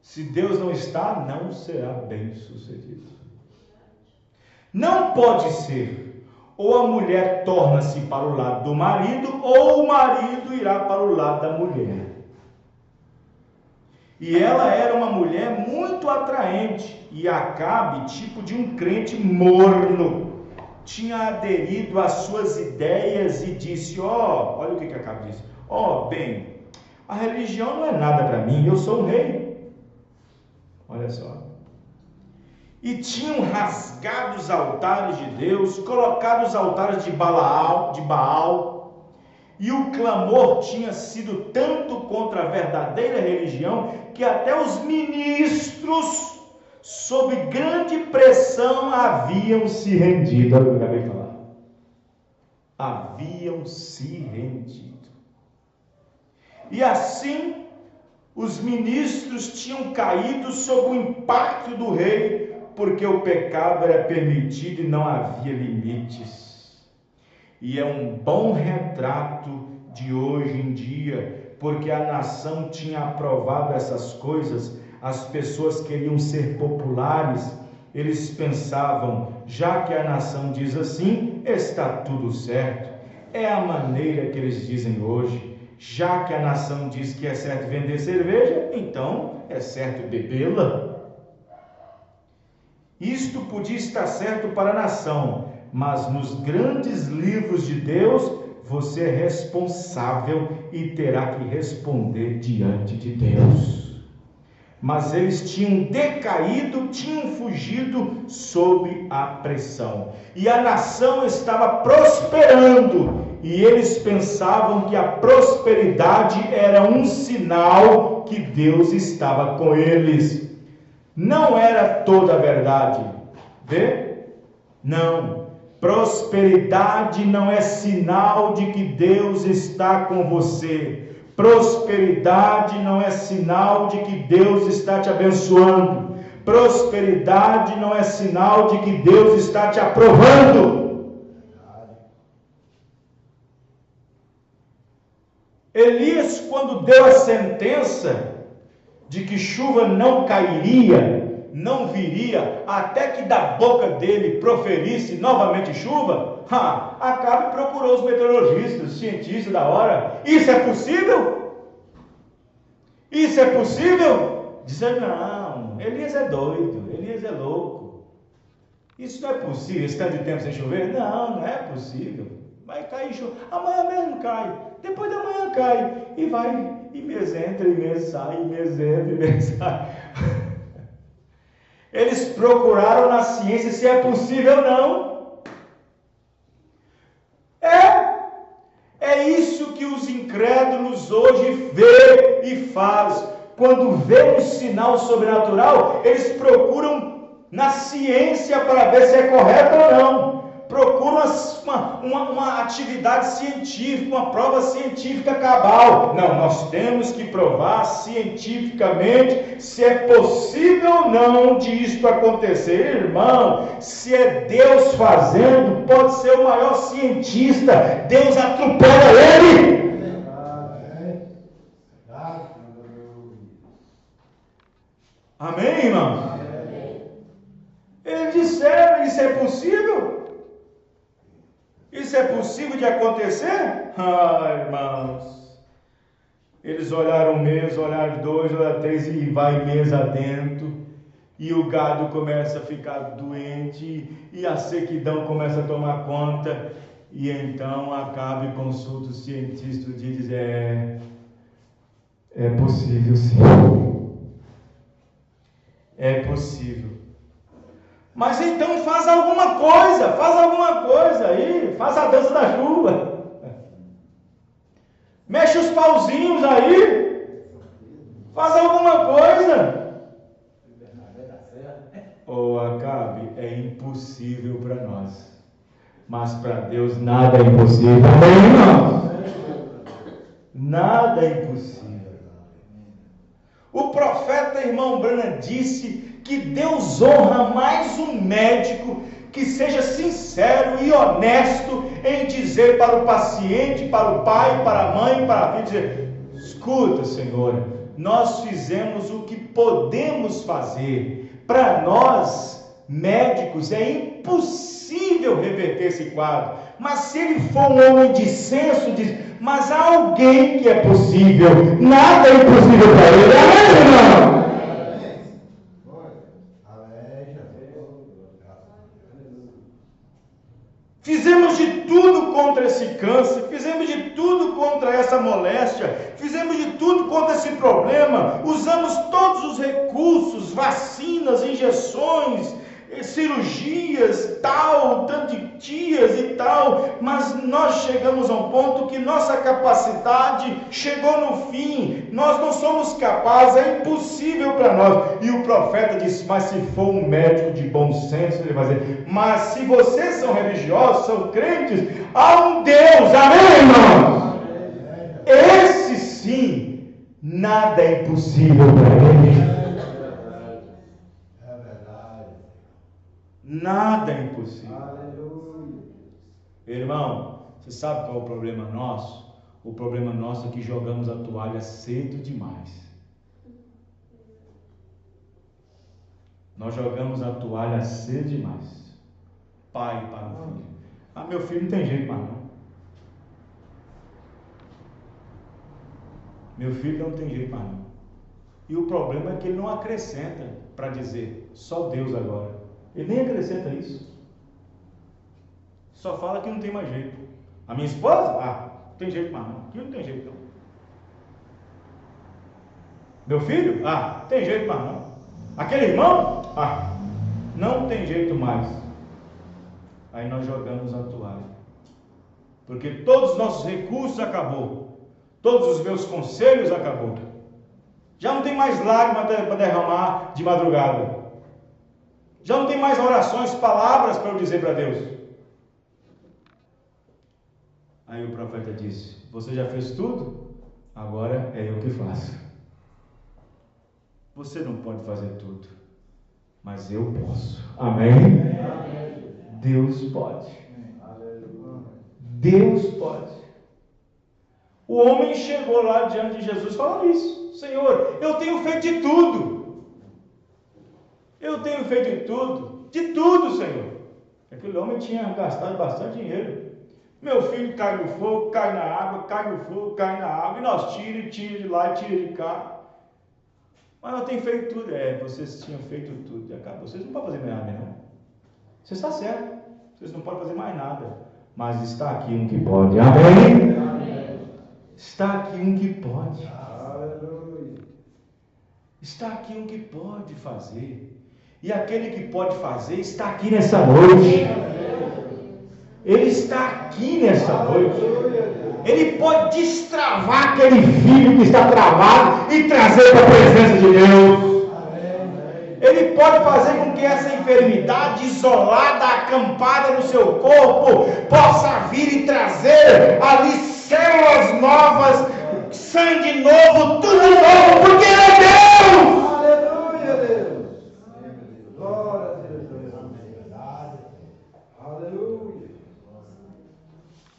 Se Deus não está, não será bem sucedido. Não pode ser, ou a mulher torna-se para o lado do marido, ou o marido irá para o lado da mulher. E ela era uma mulher muito atraente, e Acabe, tipo de um crente morno, tinha aderido às suas ideias e disse: olha o que Acabe disse: bem, a religião não é nada para mim, eu sou um rei. Olha só. E tinham rasgado os altares de Deus, colocado os altares de Baal, E o clamor tinha sido tanto contra a verdadeira religião que até os ministros, sob grande pressão, haviam se rendido. Olha o que eu acabei de falar. Haviam se rendido. E assim, os ministros tinham caído sob o impacto do rei, porque o pecado era permitido e não havia limites. E é um bom retrato de hoje em dia, porque a nação tinha aprovado essas coisas, as pessoas queriam ser populares, eles pensavam, já que a nação diz assim, está tudo certo. É a maneira que eles dizem hoje, já que a nação diz que é certo vender cerveja, então é certo bebê-la. Isto podia estar certo para a nação, mas nos grandes livros de Deus, você é responsável e terá que responder diante de Deus. Mas eles tinham decaído, tinham fugido sob a pressão. E a nação estava prosperando. E eles pensavam que a prosperidade era um sinal que Deus estava com eles. Não era toda a verdade. Vê? Não. Prosperidade não é sinal de que Deus está com você. Prosperidade não é sinal de que Deus está te abençoando. Prosperidade não é sinal de que Deus está te aprovando. Elias, quando deu a sentença de que chuva não cairia, não viria, até que da boca dele proferisse novamente chuva, Acabe procurou os meteorologistas, os cientistas da hora. Isso é possível? Isso é possível? Dizendo, não, Elias é doido, Elias é louco. Isso não é possível, esse tanto de tempo sem chover? Não, não é possível. Vai cair chuva, amanhã mesmo cai, depois da manhã cai, e vai, e mês entra, e mês sai, e mês entra, e mês sai. Eles procuraram na ciência se é possível ou não. É isso que os incrédulos hoje vê e faz. Quando vê um sinal sobrenatural, eles procuram na ciência para ver se é correto ou não. Procuram uma atividade científica, uma prova científica cabal. Não, nós temos que provar cientificamente se é possível ou não de isto acontecer. Irmão, se é Deus fazendo, pode ser o maior cientista, Deus atropela ele. Amém, irmão? Eles disseram, isso é possível? Isso é possível de acontecer? Irmãos, eles olharam um mês, olharam 2, olharam 3 e vai mês adentro, e o gado começa a ficar doente, e a sequidão começa a tomar conta, e então Acabe consulta os cientistas e diz, é possível sim, é possível. Mas então faz alguma coisa aí, faz a dança da chuva, mexe os pauzinhos aí, faz alguma coisa. Acabe, é impossível para nós, mas para Deus nada é impossível. Amém, irmão? Nada é impossível. O profeta, irmão Branham, disse que Deus honra mais um médico que seja sincero e honesto em dizer para o paciente, para o pai, para a mãe, para a filha, dizer, escuta, Senhor, nós fizemos o que podemos fazer. Para nós, médicos, é impossível reverter esse quadro. Mas se ele for um homem de senso, diz, mas há alguém que é possível. Nada é impossível para ele. Amém, irmão? Fizemos de tudo contra esse câncer, fizemos de tudo contra essa moléstia, fizemos de tudo contra esse problema, usamos todos os recursos, vacinas, injeções, cirurgias, tal, tanto de dias e tal, mas nós chegamos a um ponto que nossa capacidade chegou no fim, nós não somos capazes, é impossível para nós. E o profeta disse: mas se for um médico de bom senso, ele vai dizer: mas se vocês são religiosos, são crentes, há um Deus, amém, irmãos? Esse sim, nada é impossível para ele. Nada é impossível. Aleluia. Irmão, você sabe qual é o problema nosso? O problema nosso é que jogamos a toalha cedo demais. Nós jogamos a toalha cedo demais. Pai para o filho. Ah, meu filho não tem jeito mais não. Meu filho não tem jeito mais não. E o problema é que ele não acrescenta para dizer só Deus agora. Ele nem acrescenta isso. Só fala que não tem mais jeito. A minha esposa? Ah, não tem jeito mais não. Aqui não tem jeito não. Meu filho? Ah, não tem jeito mais não. Aquele irmão? Ah, não tem jeito mais. Aí nós jogamos a toalha. Porque todos os nossos recursos acabou. Todos os meus conselhos acabou. Já não tem mais lágrima para derramar de madrugada. Já não tem mais orações, palavras para eu dizer para Deus. Aí o profeta disse: você já fez tudo? Agora é eu que faço. Você não pode fazer tudo, mas eu posso. Amém? Amém. Deus pode. Deus pode. O homem chegou lá diante de Jesus falando isso: Senhor, eu tenho feito de tudo. Eu tenho feito de tudo, Senhor. Aquele homem tinha gastado bastante dinheiro. Meu filho cai no fogo, cai na água, cai no fogo, cai na água, e nós tira de lá e tira de cá. Mas eu tenho feito tudo. Vocês tinham feito tudo. Acabou. Vocês não podem fazer mais nada, não. Você está certo. Vocês não podem fazer mais nada. Mas está aqui um que pode. Amém? Amém. Está aqui um que pode. Aleluia. Está aqui um que pode fazer. E aquele que pode fazer está aqui nessa noite. Ele está aqui nessa noite. Ele pode destravar aquele filho que está travado e trazer para a presença de Deus. Ele pode fazer com que essa enfermidade isolada, acampada no seu corpo, possa vir e trazer ali células novas, sangue novo, tudo novo, porque Ele é Deus.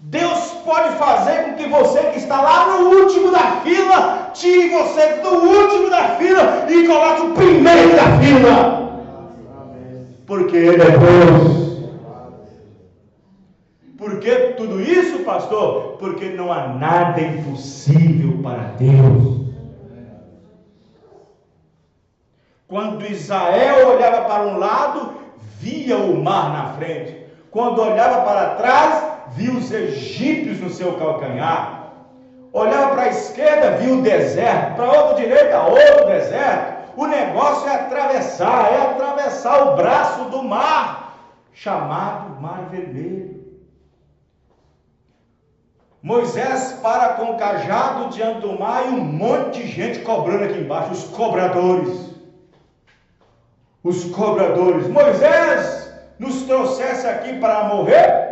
Deus pode fazer com que você que está lá no último da fila, tire você do último da fila e coloque o primeiro da fila. Porque Ele é Deus. Por que tudo isso, pastor? Porque não há nada impossível para Deus. Quando Israel olhava para um lado, via o mar na frente. Quando olhava para trás, viu os egípcios no seu calcanhar. Olhava para a esquerda, viu o deserto. Para a outra direita, outro deserto. O negócio é atravessar o braço do mar, chamado Mar Vermelho. Moisés para com o cajado diante do mar e um monte de gente cobrando aqui embaixo, os cobradores. Os cobradores. Moisés nos trouxesse aqui para morrer?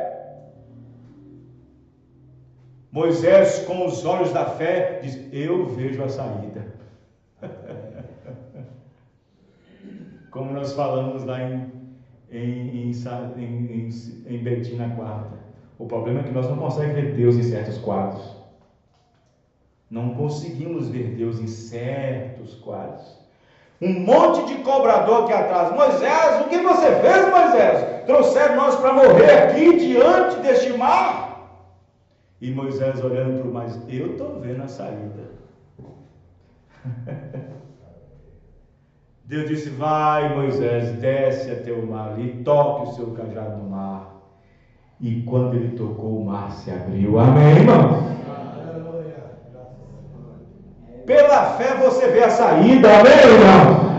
Moisés, com os olhos da fé, diz: eu vejo a saída. Como nós falamos lá em Betim na quarta. O problema é que nós não conseguimos ver Deus em certos quadros. Não conseguimos ver Deus em certos quadros. Um monte de cobrador aqui atrás. Moisés, o que você fez, Moisés? Trouxeram nós para morrer aqui diante deste mar? E Moisés olhando para o mar, eu estou vendo a saída. Deus disse: vai, Moisés, desce até o mar e toque o seu cajado no mar. E quando ele tocou, o mar se abriu. Amém, irmão? Pela fé você vê a saída. Amém, irmão?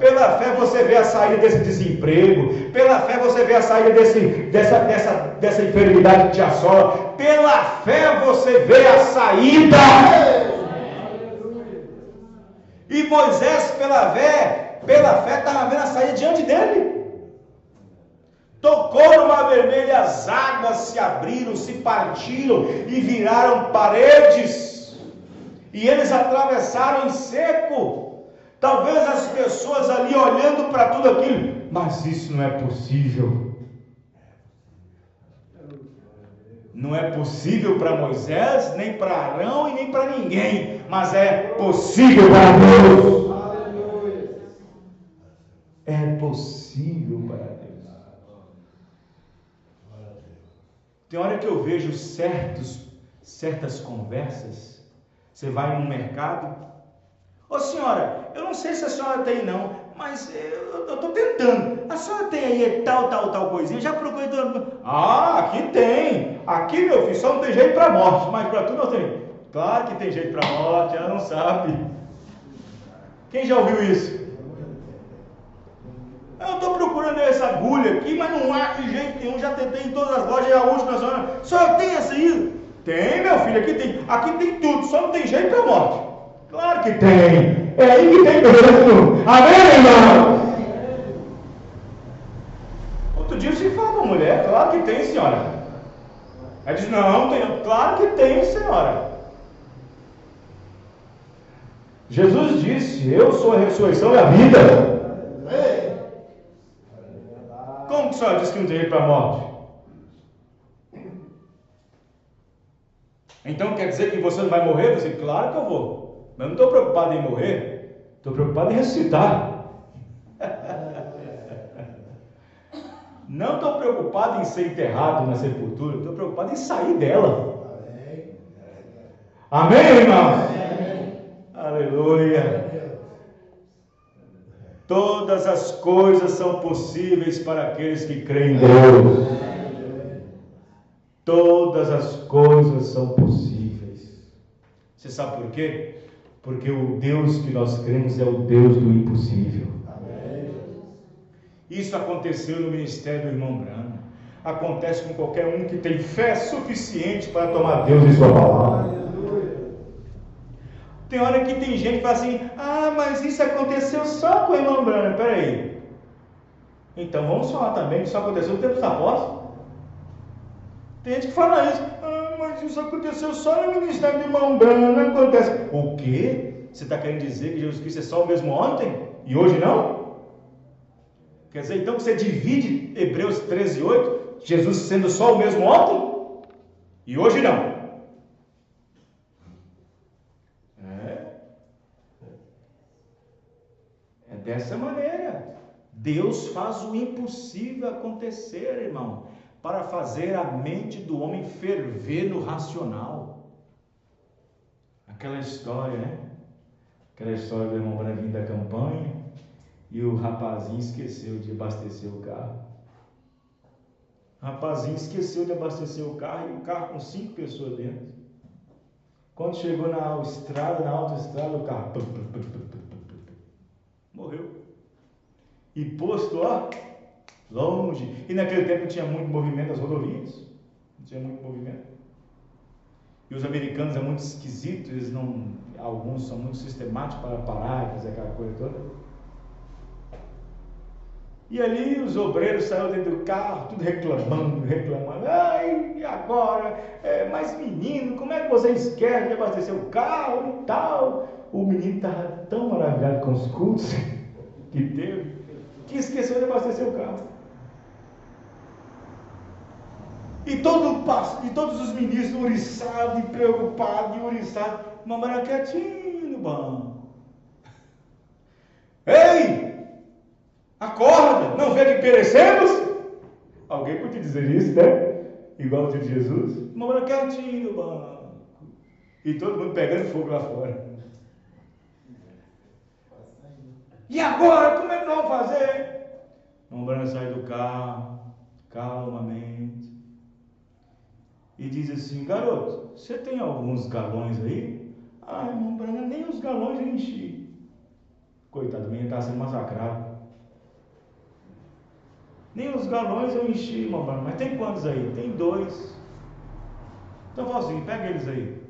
Pela fé você vê a saída desse desemprego. Pela fé você vê a saída dessa enfermidade que te assola. Pela fé você vê a saída. E Moisés, pela fé estava vendo a saída diante dele. Tocou no mar vermelho e as águas se abriram, se partiram e viraram paredes. E eles atravessaram em seco. Talvez as pessoas ali olhando para tudo aquilo, mas isso não é possível. Não é possível para Moisés, nem para Arão e nem para ninguém, mas é possível para Deus. É possível para Deus. Tem hora que eu vejo certas conversas. Você vai num mercado. Ô senhora, eu não sei se a senhora tem não, mas eu estou tentando. A senhora tem aí tal coisinha? Já procurei todo mundo. Ah, aqui tem. Aqui, meu filho, só não tem jeito para a morte, mas para tudo nós temos. Claro que tem jeito para a morte, ela não sabe. Quem já ouviu isso? Eu estou procurando essa agulha aqui, mas não acho de jeito nenhum. Já tentei em todas as lojas e a última senhora. Só tem essa aí? Tem, meu filho, aqui tem. Aqui tem tudo, só não tem jeito para a morte. Claro que tem. É aí que tem mesmo. Amém, irmão? Outro dia você fala com a mulher, claro que tem, senhora. Ela diz, não, tem. Claro que tem, senhora. Jesus disse, eu sou a ressurreição e a vida. Como que a senhora diz que não tem jeito para a morte? Então quer dizer que você não vai morrer? Você, claro que eu vou. Mas não estou preocupado em morrer. Estou preocupado em ressuscitar. Não estou preocupado em ser enterrado na sepultura. Estou preocupado em sair dela. Amém, irmão? Aleluia. Todas as coisas são possíveis para aqueles que creem em Deus. Todas as coisas são possíveis. Você sabe por quê? Porque o Deus que nós cremos é o Deus do impossível. Isso aconteceu no ministério do irmão Branham. Acontece com qualquer um que tem fé suficiente para tomar Deus em sua palavra. Tem hora que tem gente que fala assim, mas isso aconteceu só com o irmão Branham. Peraí. Então vamos falar também que isso aconteceu no tempo dos apóstolos. Tem gente que fala isso. Mas isso aconteceu só no ministério do irmão Branham. Não acontece. O quê? Você está querendo dizer que Jesus Cristo é só o mesmo ontem? E hoje não? Quer dizer então que você divide Hebreus 13:8, Jesus sendo só o mesmo ontem? E hoje não? É dessa maneira. Deus faz o impossível acontecer, irmão, para fazer a mente do homem ferver no racional. Aquela história, né? Aquela história do irmão Branham vindo da campanha e o rapazinho esqueceu de abastecer o carro. O rapazinho esqueceu de abastecer o carro e o carro com 5 pessoas dentro. Quando chegou na autoestrada, o carro morreu. E posto, longe. E naquele tempo não tinha muito movimento das rodovias. Não tinha muito movimento. E os americanos são muito esquisitos, alguns são muito sistemáticos para parar e fazer aquela coisa toda. E ali os obreiros saíram dentro do carro, tudo reclamando. Ai, e agora? Mas menino, como é que vocês querem de abastecer o carro e tal? O menino estava tão maravilhado com os cultos que teve, que esqueceu de abastecer o carro. E todos os ministros uriçados e preocupados e uriçados, mamãe quietinho no banco. Ei! Acorda, não vê que perecemos? Alguém pode dizer isso, né? Igual o de Jesus. Mamãe quietinho no banco. E todo mundo pegando fogo lá fora. E agora, como é que nós vamos fazer? Mamãe sai do carro, calmamente. E diz assim, garoto, você tem alguns galões aí? Irmão Branham, nem os galões eu enchi. Coitado, o menino estava sendo massacrado. Nem os galões eu enchi, irmão, mas tem quantos aí? Tem 2. Então fala assim, pega eles aí.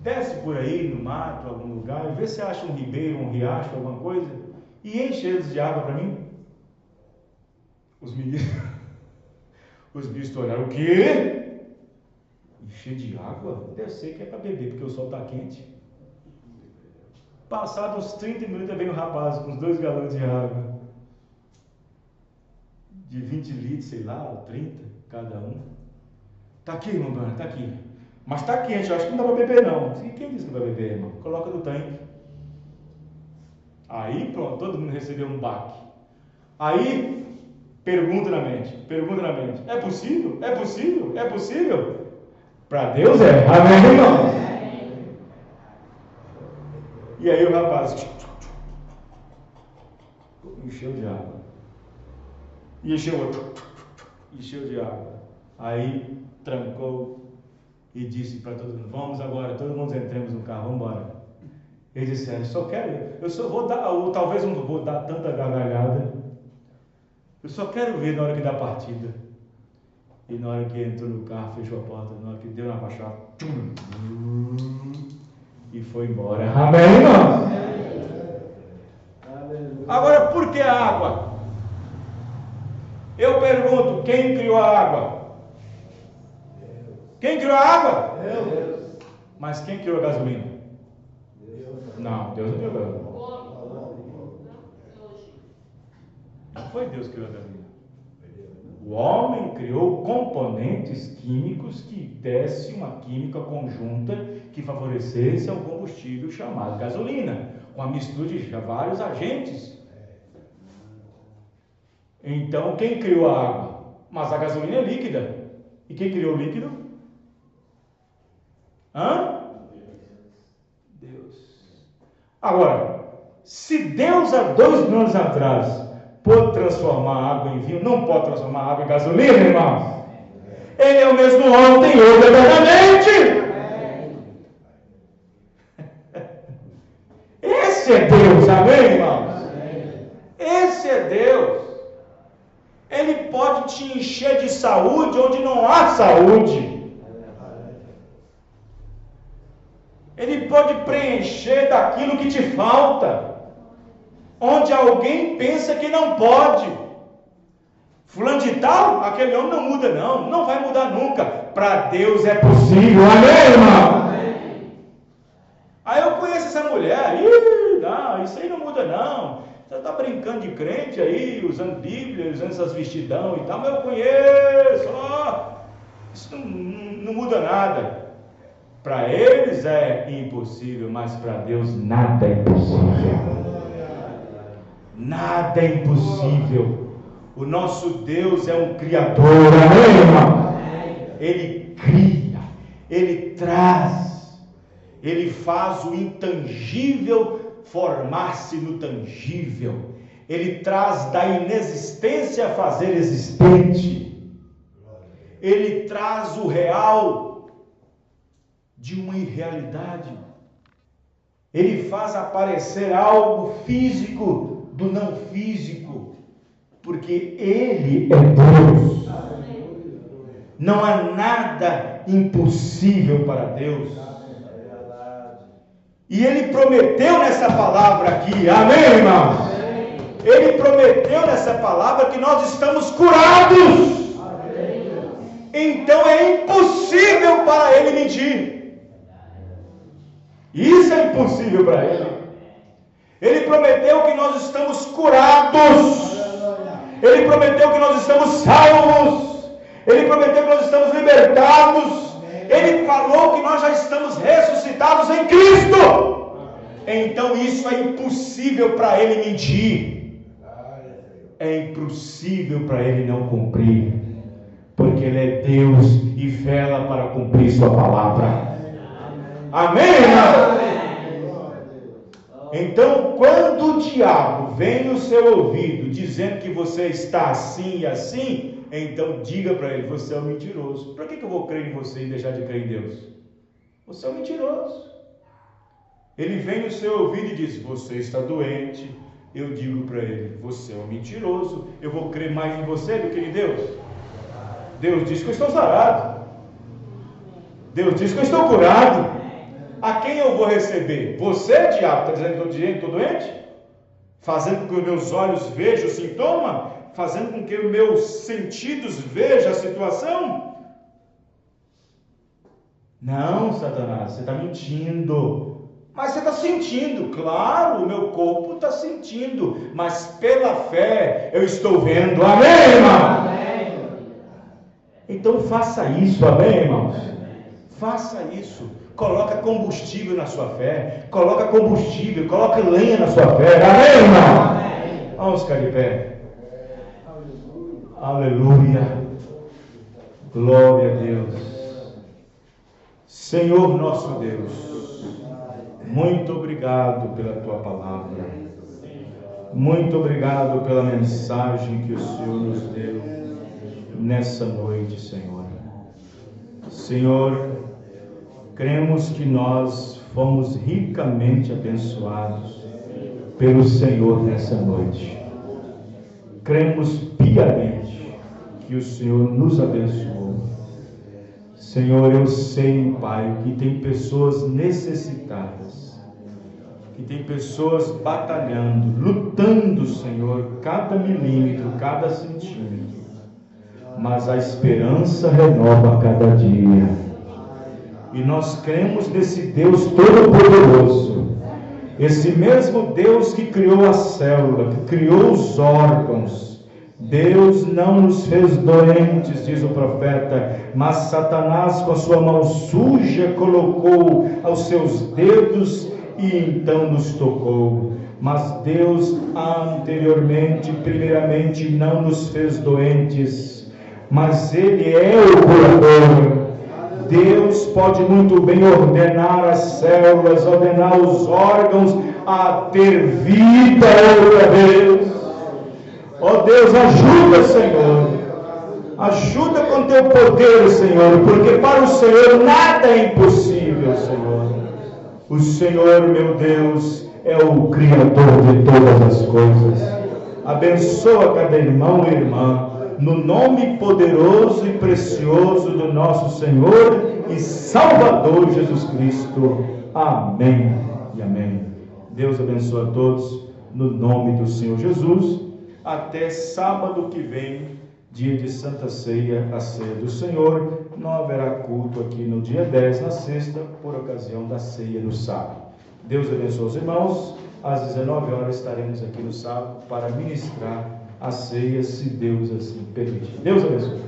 Desce por aí no mato, algum lugar, e vê se acha um ribeiro, um riacho, alguma coisa, e enche eles de água para mim. Os meninos olharam, o quê? Encher de água? Deve ser que é para beber, porque o sol está quente. Passados uns 30 minutos, vem um rapaz com uns 2 galões de água, de 20 litros, sei lá, 30 cada um. Tá aqui, irmão, tá aqui. Mas tá quente, eu acho que não dá para beber não. Quem disse que vai beber, irmão? Coloca no tanque. Aí pronto, todo mundo recebeu um baque. Aí, pergunta na mente. É possível? É possível? É possível? Para Deus é. Amém, irmão? E aí o rapaz encheu de água. E encheu outro. Encheu de água. Aí trancou e disse para todo mundo, vamos agora, todo mundo entramos no carro, vamos embora. Eles disseram, eu só vou dar, ou talvez não vou dar tanta gargalhada, eu só quero ver na hora que dá a partida. E na hora que entrou no carro, fechou a porta, na hora que deu na baixada, e foi embora. Amém, irmão? Agora, por que a água? Eu pergunto, quem criou a água? Quem criou a água? Deus. Mas quem criou a gasolina? Deus. Não, Deus não criou a gasolina. Não foi Deus que criou a gasolina. O homem criou componentes químicos que desse uma química conjunta que favorecesse ao combustível chamado gasolina, com a mistura de vários agentes. Então, quem criou a água? Mas a gasolina é líquida. E quem criou o líquido? Deus. Agora, se Deus há 2000 anos atrás pôde transformar a água em vinho, não pode transformar a água em gasolina, irmão? Ele é o mesmo ontem, hoje, eternamente. Esse é Deus, amém, irmãos? Esse é Deus. Ele pode te encher de saúde onde não há saúde. Ele pode preencher daquilo que te falta, onde alguém pensa que não pode. Fulano de tal, aquele homem não muda não vai mudar nunca. Para Deus é possível, amém, irmão? Aí eu conheço essa mulher, não, isso aí não muda não. Você está brincando de crente aí, usando Bíblia, usando essas vestidão e tal, mas eu conheço, isso não muda nada. Para eles é impossível, mas para Deus nada é impossível. Nada é impossível. O nosso Deus é um criador, amém, irmão? Ele cria, ele traz, ele faz o intangível formar-se no tangível. Ele traz da inexistência a fazer existente. Ele traz o real de uma irrealidade. Ele faz aparecer algo físico do não físico, porque Ele é Deus. Não há nada impossível para Deus. E Ele prometeu nessa palavra aqui, amém, irmãos? Ele prometeu nessa palavra que nós estamos curados. Então é impossível para Ele mentir. Isso é impossível para Ele. Ele prometeu que nós estamos curados. Ele prometeu que nós estamos salvos. Ele prometeu que nós estamos libertados. Ele falou que nós já estamos ressuscitados em Cristo. Então isso é impossível para Ele mentir. É impossível para Ele não cumprir. Porque Ele é Deus e vela para cumprir Sua palavra. Amém, irmão? Então, quando o diabo vem no seu ouvido dizendo que você está assim e assim, então diga para ele, você é um mentiroso. Para que eu vou crer em você e deixar de crer em Deus? Você é um mentiroso. Ele vem no seu ouvido e diz: você está doente. Eu digo para ele: você é um mentiroso. Eu vou crer mais em você do que em Deus. Deus diz que eu estou sarado. Deus diz que eu estou curado. A quem eu vou receber? Você, diabo, está dizendo que eu estou doente? Fazendo com que os meus olhos vejam o sintoma? Fazendo com que os meus sentidos vejam a situação? Não, Satanás, você está mentindo. Mas você está sentindo, claro, o meu corpo está sentindo, mas pela fé eu estou vendo. Amém, irmão? Amém. Então faça isso, amém, irmãos? Faça isso. Coloca combustível na sua fé. Coloca combustível, coloca lenha na sua fé. Amém, irmão? Amém. Vamos ficar de pé. Aleluia. Glória a Deus. Senhor nosso Deus, muito obrigado pela tua palavra. Muito obrigado pela mensagem que o Senhor nos deu nessa noite, Senhor. Senhor, cremos que nós fomos ricamente abençoados pelo Senhor nessa noite. Cremos piamente que o Senhor nos abençoou. Senhor, eu sei, Pai, que tem pessoas necessitadas, que tem pessoas batalhando, lutando, Senhor, cada milímetro, cada centímetro, mas a esperança renova a cada dia. E nós cremos nesse Deus Todo-Poderoso, esse mesmo Deus que criou a célula, que criou os órgãos. Deus não nos fez doentes, diz o profeta, mas Satanás com a sua mão suja colocou aos seus dedos e então nos tocou. Mas Deus anteriormente, primeiramente, não nos fez doentes, mas Ele é o curador. Deus pode muito bem ordenar as células, ordenar os órgãos a ter vida outra vez. Ó Deus, ajuda, Senhor. Ajuda com teu poder, Senhor, porque para o Senhor nada é impossível, Senhor. O Senhor, meu Deus, é o Criador de todas as coisas. Abençoa cada irmão e irmã, no nome poderoso e precioso do nosso Senhor e Salvador Jesus Cristo. Amém e amém. Deus abençoe a todos, no nome do Senhor Jesus. Até sábado que vem, dia de Santa Ceia, a ceia do Senhor. Não haverá culto aqui no dia 10, na sexta, por ocasião da ceia no sábado. Deus abençoe os irmãos. Às 19 horas estaremos aqui no sábado para ministrar a ceia, se Deus assim permitir. Deus abençoe.